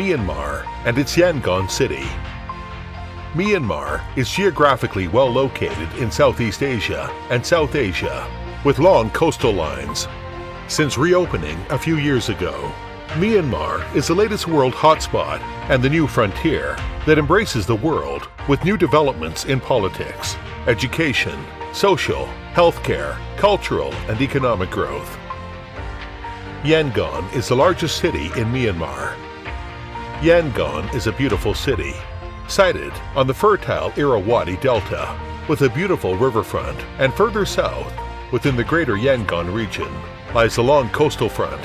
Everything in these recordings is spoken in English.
Myanmar and its Yangon city. Myanmar is geographically well located in Southeast Asia and South Asia, with long coastal lines. Since reopening a few years ago, Myanmar is the latest world hotspot and the new frontier that embraces the world with new developments in politics, education, social, healthcare, cultural, and economic growth. Yangon is the largest city in Myanmar. Yangon is a beautiful city, sited on the fertile Irrawaddy Delta, with a beautiful riverfront, and further south, within the greater Yangon region, lies the long coastal front.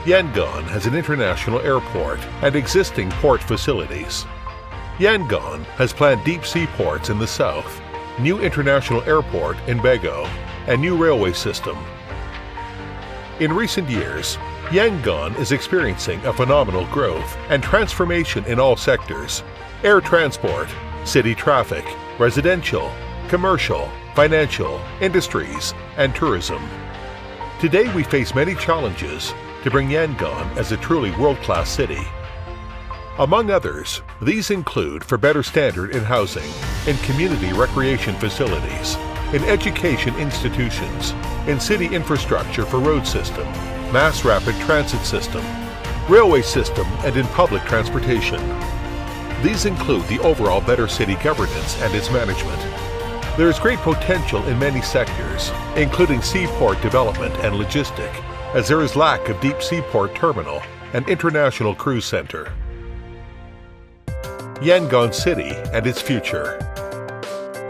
Yangon has an international airport and existing port facilities. Yangon has planned deep sea ports in the south, new international airport in Bago, and new railway system. In recent years, Yangon is experiencing a phenomenal growth and transformation in all sectors: air transport, city traffic, residential, commercial, financial, industries, and tourism. Today we face many challenges to bring Yangon as a truly world-class city. Among others, these include for better standard in housing, in community recreation facilities, in education institutions, in city infrastructure for road system, mass rapid transit system, railway system, and in public transportation. These include the overall better city governance and its management. There is great potential in many sectors, including seaport development and logistic, as there is lack of deep seaport terminal and international cruise center. Yangon City and its future.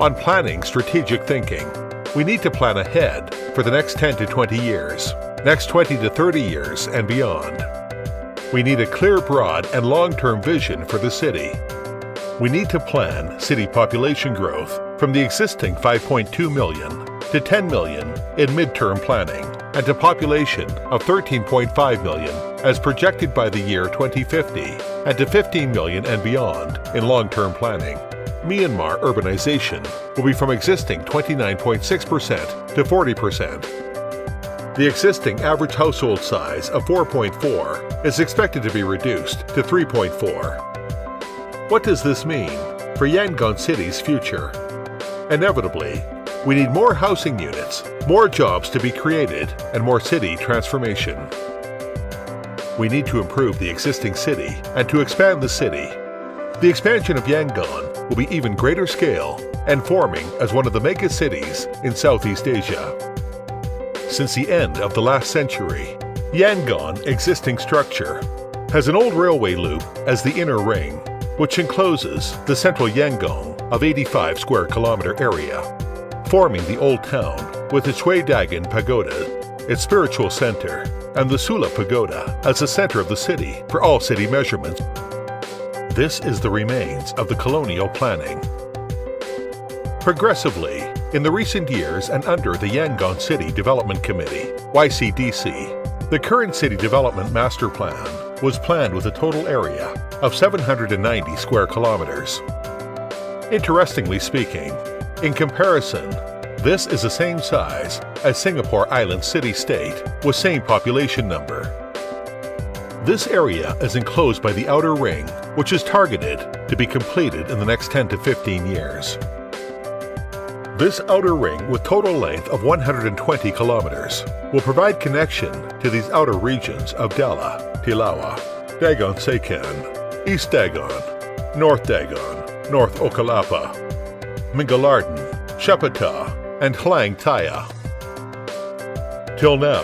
On planning strategic thinking, we need to plan ahead for the next 10 to 20 years, next 20 to 30 years and beyond. We need a clear, broad, and long-term vision for the city. We need to plan city population growth from the existing 5.2 million to 10 million in midterm planning, and to population of 13.5 million as projected by the year 2050, and to 15 million and beyond in long-term planning. Myanmar urbanization will be from existing 29.6% to 40%. The existing average household size of 4.4 is expected to be reduced to 3.4. What does this mean for Yangon City's future? Inevitably, we need more housing units, more jobs to be created, and more city transformation. We need to improve the existing city and to expand the city. The expansion of Yangon will be even greater scale and forming as one of the mega cities in Southeast Asia. Since the end of the last century, Yangon existing structure has an old railway loop as the inner ring, which encloses the central Yangon of 85 square kilometer area, forming the old town with its Shui Dagon Pagoda, its spiritual center, and the Sula Pagoda as the center of the city for all city measurements. This is the remains of the colonial planning. Progressively, in the recent years and under the Yangon City Development Committee, YCDC, the current city development master plan was planned with a total area of 790 square kilometers. Interestingly speaking, in comparison, this is the same size as Singapore Island city-state with same population number. This area is enclosed by the outer ring, which is targeted to be completed in the next 10 to 15 years. This outer ring, with total length of 120 kilometers, will provide connection to these outer regions of Dela, Tilawa, Dagon Sekan, East Dagon, North Dagon, North Okalapa, Mingalarden, Shepata, and Hlang Thaya. Till now,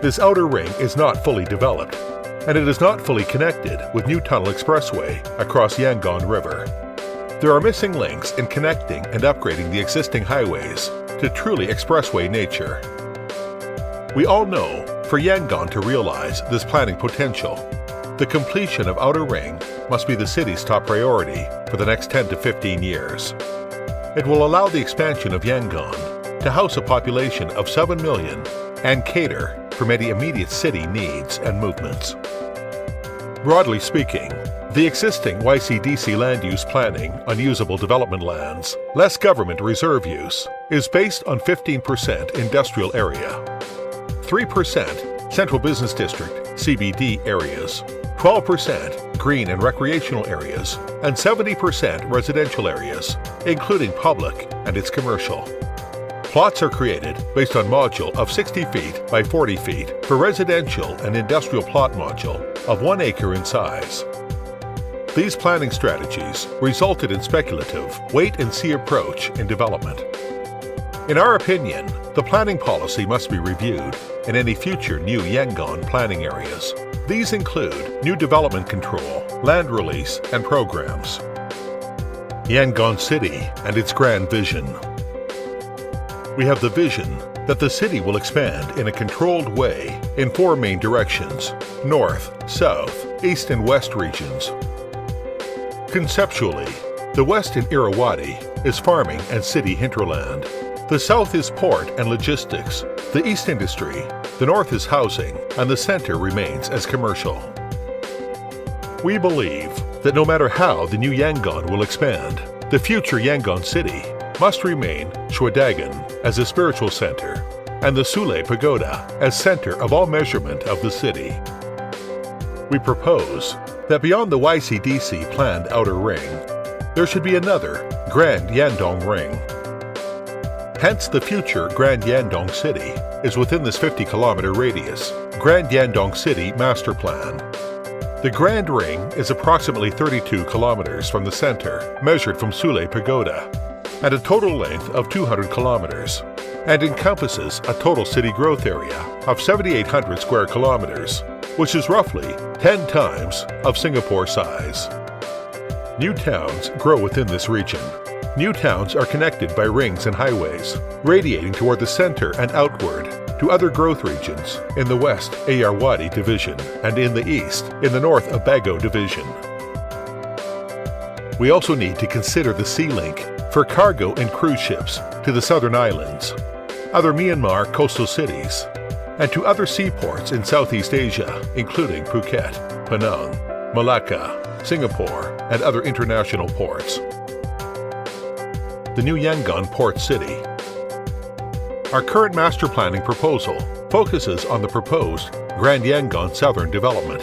this outer ring is not fully developed, and it is not fully connected with new tunnel expressway across Yangon River. There are missing links in connecting and upgrading the existing highways to truly expressway nature. We all know, for Yangon to realize this planning potential, the completion of outer ring must be the city's top priority for the next 10 to 15 years. It will allow the expansion of Yangon to house a population of 7 million and cater for many immediate city needs and movements. Broadly speaking, the existing YCDC land use planning on usable development lands, less government reserve use, is based on 15% industrial area, 3% central business district (CBD) areas, 12% green and recreational areas, and 70% residential areas, including public and its commercial. Plots are created based on module of 60 feet by 40 feet for residential and industrial plot module of 1 acre in size. These planning strategies resulted in speculative wait-and-see approach in development. In our opinion, the planning policy must be reviewed in any future new yangon planning areas. These include new development control, land release, and programs. Yangon City and its grand vision. We have the vision that the city will expand in a controlled way in 4 main directions: north, south, east, and west regions. Conceptually, the west in Irrawaddy is farming and city hinterland. The south is port and logistics, the east industry, the north is housing, and the center remains as commercial. We believe that no matter how the new Yangon will expand, the future Yangon City must remain Shwedagon as a spiritual center and the Sule Pagoda as center of all measurement of the city. We propose that beyond the YCDC planned outer ring, there should be another Grand Yandong Ring. Hence, the future Grand Yandong City is within this 50-kilometer radius Grand Yandong City Master Plan. The Grand Ring is approximately 32 kilometers from the center, measured from Sule Pagoda, and a total length of 200 kilometers, and encompasses a total city growth area of 7,800 square kilometers, which is roughly 10 times of Singapore size. New towns grow within this region. New towns are connected by rings and highways, radiating toward the center and outward to other growth regions in the west Irrawaddy Division and in the east in the north Abago Division. We also need to consider the sea link for cargo and cruise ships to the southern islands, other Myanmar coastal cities, and to other seaports in Southeast Asia, including Phuket, Penang, Malacca, Singapore, and other international ports. The new Yangon Port City. Our current master planning proposal focuses on the proposed Grand Yangon Southern Development.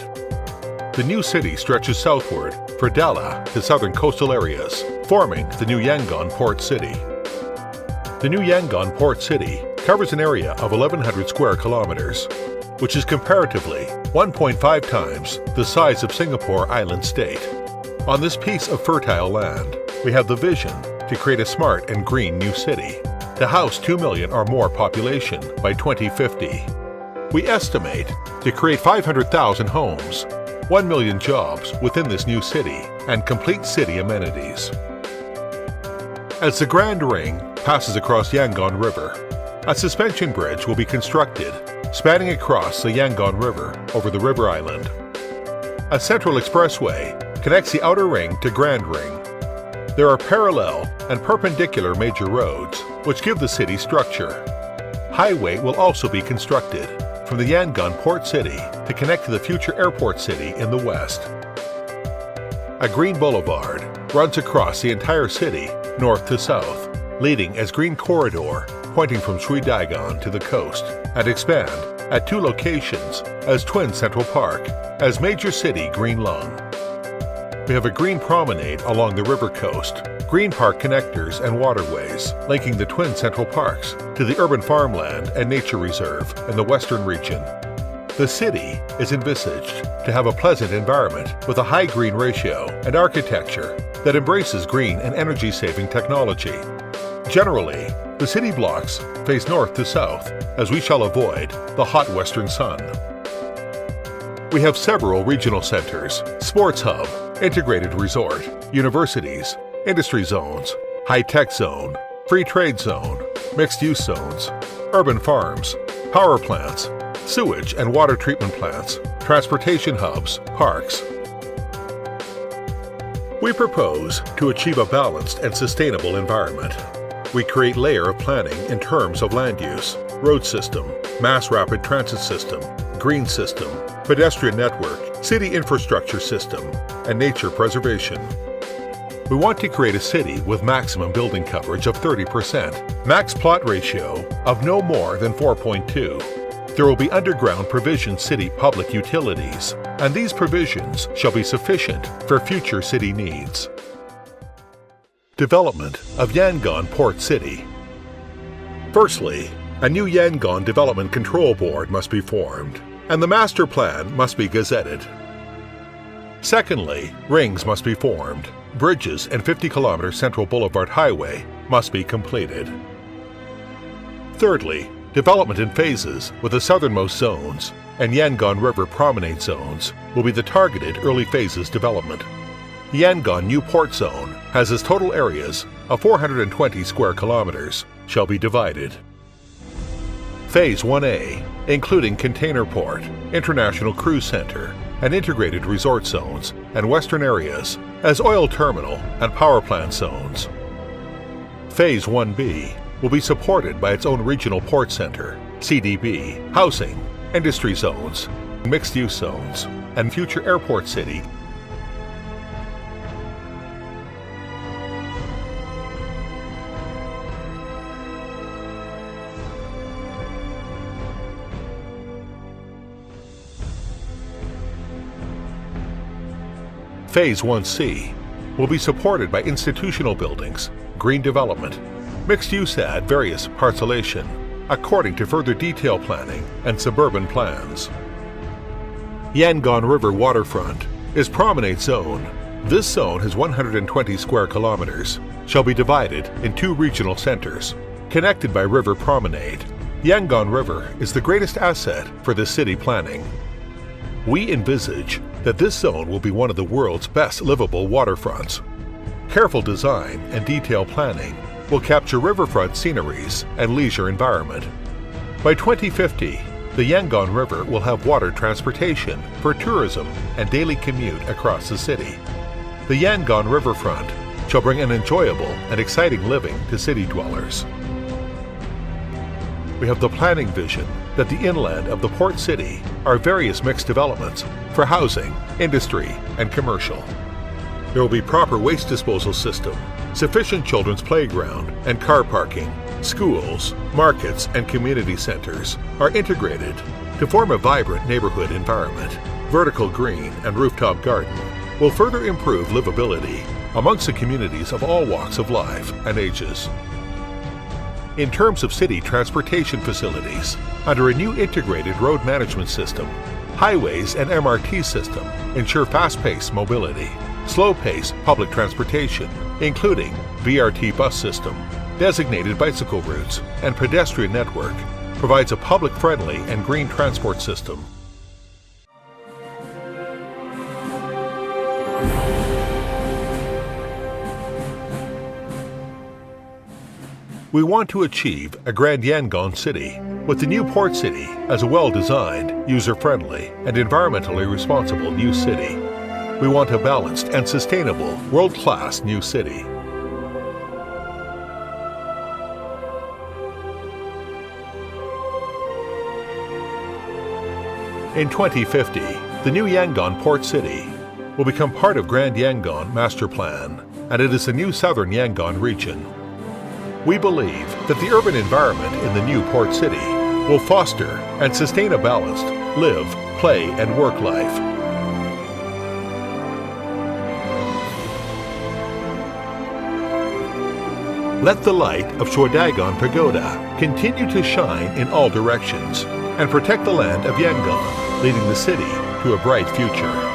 The new city stretches southward for Dala to southern coastal areas, forming the new Yangon Port City. The new Yangon Port City covers an area of 1,100 square kilometers, which is comparatively 1.5 times the size of Singapore Island State. On this piece of fertile land, we have the vision to create a smart and green new city, to house 2 million or more population by 2050. We estimate to create 500,000 homes, 1 million jobs within this new city, and complete city amenities. As the Grand Ring passes across Yangon River, a suspension bridge will be constructed, spanning across the Yangon River over the river island. A central expressway connects the outer ring to Grand Ring. There are parallel and perpendicular major roads which give the city structure. Highway will also be constructed from the Yangon Port City to connect to the future airport city in the west. A green boulevard runs across the entire city, north to south, leading as green corridor pointing from Shwedagon to the coast, and expand at 2 locations as Twin Central Park as major city green lung. We have a green promenade along the river coast, green park connectors and waterways linking the Twin Central Parks to the urban farmland and nature reserve in the western region. The city is envisaged to have a pleasant environment with a high green ratio and architecture that embraces green and energy-saving technology. Generally, the city blocks face north to south as we shall avoid the hot western sun. We have several regional centers, sports hub, integrated resort, universities, industry zones, high-tech zone, free trade zone, mixed-use zones, urban farms, power plants, sewage and water treatment plants, transportation hubs, parks. We propose to achieve a balanced and sustainable environment. We create layer of planning in terms of land use, road system, mass rapid transit system, green system, pedestrian network, city infrastructure system, and nature preservation. We want to create a city with maximum building coverage of 30%, max plot ratio of no more than 4.2, There will be underground provisioned city public utilities, and these provisions shall be sufficient for future city needs. Development of Yangon Port City. Firstly, a new Yangon Development Control Board must be formed, and the master plan must be gazetted. Secondly, rings must be formed. Bridges and 50-kilometer Central Boulevard Highway must be completed. Thirdly, development in phases with the southernmost zones and Yangon River promenade zones will be the targeted early phases development. Yangon New Port Zone has its total areas of 420 square kilometers shall be divided. Phase 1A, including container port, international cruise center, and integrated resort zones and western areas as oil terminal and power plant zones. Phase 1B will be supported by its own regional port center, CDB, housing, industry zones, mixed-use zones, and future airport city. Phase 1C will be supported by institutional buildings, green development, mixed-use at various parcellation, according to further detail planning and suburban plans. Yangon River waterfront is promenade zone. This zone has 120 square kilometers, shall be divided in 2 regional centers, connected by river promenade. Yangon River is the greatest asset for the city planning. We envisage that this zone will be one of the world's best livable waterfronts. Careful design and detailed planning will capture riverfront sceneries and leisure environment. By 2050, the Yangon River will have water transportation for tourism and daily commute across the city. The Yangon Riverfront shall bring an enjoyable and exciting living to city dwellers. We have the planning vision that the inland of the port city are various mixed developments for housing, industry, and commercial. There will be proper waste disposal system, sufficient children's playground and car parking, schools, markets, and community centers are integrated to form a vibrant neighborhood environment. Vertical green and rooftop garden will further improve livability amongst the communities of all walks of life and ages. In terms of city transportation facilities, under a new integrated road management system, highways and MRT system ensure fast-paced mobility, slow-paced public transportation, including VRT bus system, designated bicycle routes, and pedestrian network, provides a public-friendly and green transport system. We want to achieve a Grand Yangon City with the new port city as a well-designed, user-friendly, and environmentally responsible new city. We want a balanced and sustainable, world-class new city. In 2050, the new Yangon Port City will become part of Grand Yangon Master Plan, and it is the new southern Yangon region. We believe that the urban environment in the new port city will foster and sustain a balanced live, play, and work life. Let the light of Shordagon Pagoda continue to shine in all directions and protect the land of Yangon, leading the city to a bright future.